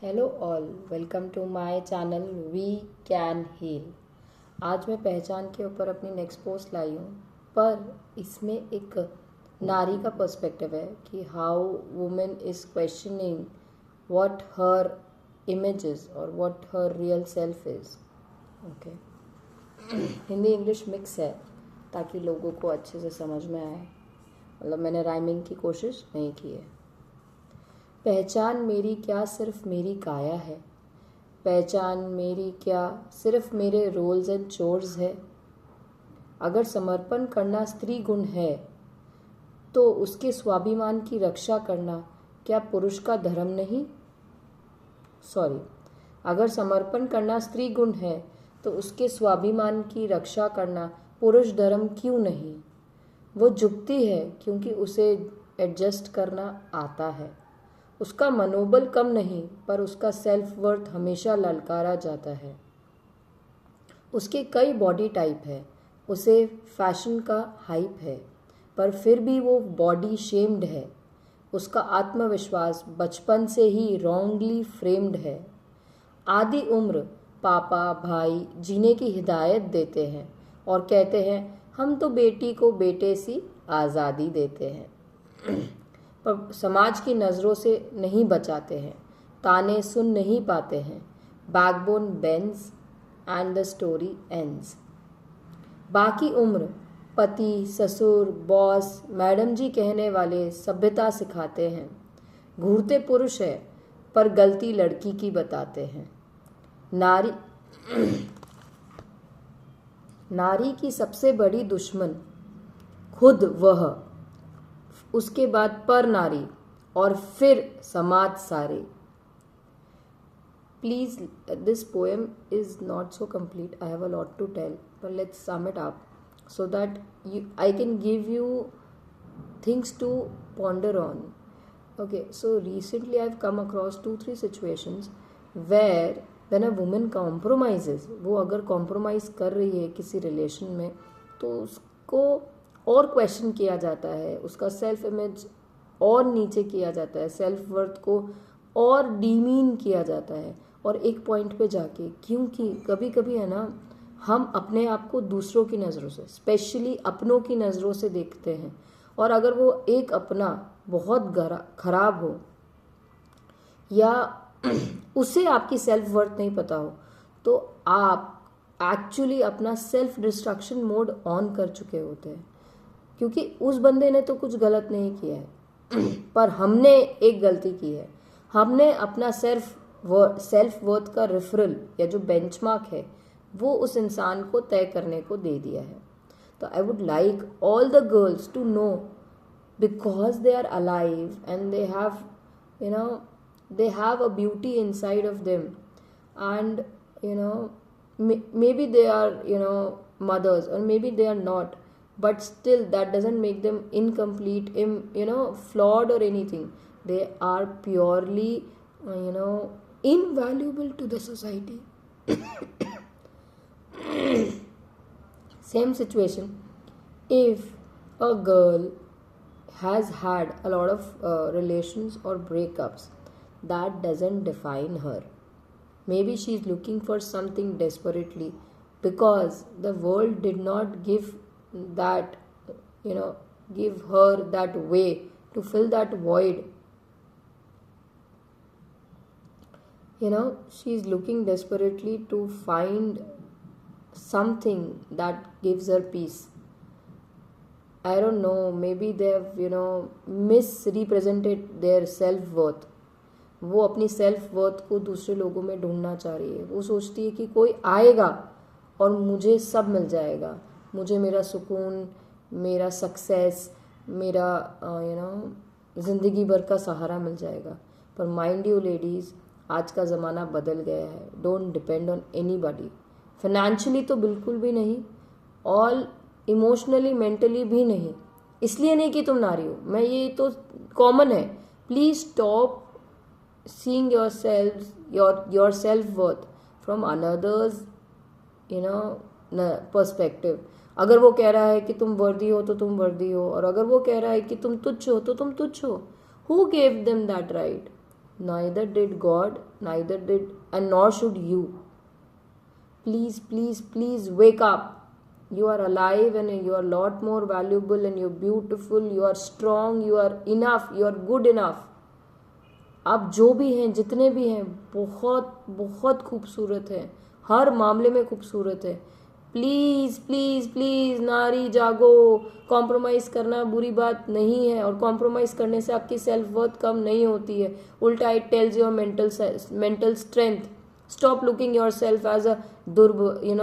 Hello all, welcome to my channel we can heal. आज मैं पहचान के ऊपर अपनी नेक्स्ट पोस्ट लाई हूँ, पर इसमें एक नारी का पर्सपेक्टिव है कि how women is questioning what her image is और what her real self is. Okay, Hindi English mix है ताकि लोगों को अच्छे से समझ में आए। मतलब मैंने राइमिंग की कोशिश नहीं की है। पहचान मेरी क्या सिर्फ मेरी काया है, पहचान मेरी क्या सिर्फ मेरे रोल्स एंड चोर्स है। अगर समर्पण करना स्त्री गुण है तो उसके स्वाभिमान की रक्षा करना क्या पुरुष का धर्म नहीं? अगर समर्पण करना स्त्री गुण है तो उसके स्वाभिमान की रक्षा करना पुरुष धर्म क्यों नहीं? वो झुकती है क्योंकि उसे एडजस्ट करना आता है। उसका मनोबल कम नहीं, पर उसका सेल्फ वर्थ हमेशा ललकारा जाता है। उसके कई बॉडी टाइप है, उसे फैशन का हाइप है, पर फिर भी वो बॉडी शेम्ड है। उसका आत्मविश्वास बचपन से ही रॉन्गली फ्रेम्ड है। आधी उम्र पापा भाई जीने की हिदायत देते हैं और कहते हैं हम तो बेटी को बेटे सी आज़ादी देते हैं, पर समाज की नज़रों से नहीं बचाते हैं, ताने सुन नहीं पाते हैं। Backbone bends and the story ends. बाकी उम्र पति ससुर बॉस मैडम जी कहने वाले सभ्यता सिखाते हैं। घूरते पुरुष है पर गलती लड़की की बताते हैं। नारी की सबसे बड़ी दुश्मन खुद वह, उसके बाद पर नारी और फिर समाज सारे। Please, this poem is not so complete, I have a lot to tell, but let's sum it up so that I can give you things to ponder on. Okay, so recently I've come across 2-3 situations where when a woman compromises, वो अगर compromise कर रही है किसी relation में तो उसको और क्वेश्चन किया जाता है, उसका सेल्फ इमेज और नीचे किया जाता है, सेल्फ वर्थ को और डीमीन किया जाता है। और एक पॉइंट पे जाके, क्योंकि कभी कभी है ना, हम अपने आप को दूसरों की नज़रों से, स्पेशली अपनों की नज़रों से देखते हैं, और अगर वो एक अपना बहुत खराब हो या उसे आपकी सेल्फ वर्थ नहीं पता हो, तो आप एक्चुअली अपना सेल्फ डिस्ट्रक्शन मोड ऑन कर चुके होते हैं। क्योंकि उस बंदे ने तो कुछ गलत नहीं किया है पर हमने एक गलती की है। हमने अपना सेल्फ वर्थ का रेफरल या जो बेंचमार्क है वो उस इंसान को तय करने को दे दिया है। तो I would like all the girls to know, because they are alive and they have a beauty inside of them, and maybe they are mothers, or maybe they are not, but still that doesn't make them incomplete, flawed or anything. They are purely invaluable to the society. Same situation, if a girl has had a lot of relations or breakups, that doesn't define her. Maybe she's looking for something desperately because the world did not give her that way to fill that void. She's looking desperately to find something that gives her peace. I don't know, maybe they've misrepresented their self-worth. वो अपनी self worth को दूसरे लोगों में ढूंढना चाह रही है। वो सोचती है कि कोई आएगा और मुझे सब मिल जाएगा, मुझे मेरा सुकून, मेरा सक्सेस, मेरा ज़िंदगी भर का सहारा मिल जाएगा। पर माइंड यू लेडीज़, आज का ज़माना बदल गया है। Don't depend on anybody, financially तो बिल्कुल भी नहीं, और इमोशनली मेंटली भी नहीं। इसलिए नहीं कि तुम नारी हो, मैं ये तो कॉमन है। Please stop seeing your self-worth from another's perspective. अगर वो कह रहा है कि तुम वर्दी हो तो तुम वर्दी हो, और अगर वो कह रहा है कि तुम तुच्छ हो तो तुम तुच्छ हो। Who gave them that right? neither did God, neither did, and nor should you. Please, please, please wake up. You are alive and you are a lot more valuable and you're beautiful, you are strong, you are enough, you are good enough. आप जो भी हैं, जितने भी हैं, बहुत बहुत खूबसूरत हैं, हर मामले में खूबसूरत है. प्लीज़ प्लीज़ प्लीज़ नारी जागो. कॉम्प्रोमाइज़ करना बुरी बात नहीं है और कॉम्प्रोमाइज़ करने से आपकी सेल्फ वर्थ कम नहीं होती है. उल्टा it tells your mental strength. Stop looking your self as a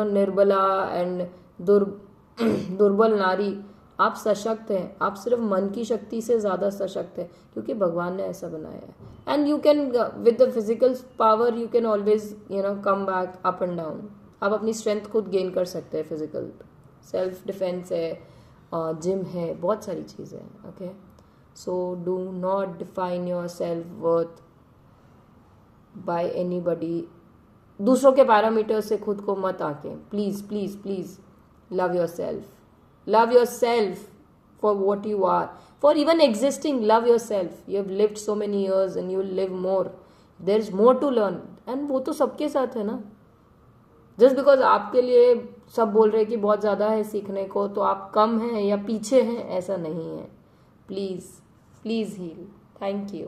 निर्बला एंड दुर्बल नारी. आप सशक्त हैं. आप सिर्फ मन की शक्ति से ज़्यादा सशक्त हैं क्योंकि भगवान ने ऐसा बनाया है. And you can with the physical power you can always come back up and down. आप अपनी स्ट्रेंथ खुद गेन कर सकते हैं. फिजिकल सेल्फ डिफेंस है, जिम है, बहुत सारी चीज़ें हैं. Okay, so do not define your self worth bye anybody. दूसरों के पैरामीटर से खुद को मत आके. Please please please love yourself. Love yourself for what you are. For even existing, love yourself. You have lived so many years and you will live more. There is more to learn. And वो तो सबके साथ है ना. Just because आपके लिए सब बोल रहे हैं कि बहुत ज़्यादा है सीखने को तो आप कम हैं या पीछे हैं, ऐसा नहीं है. Please please heal. Thank you.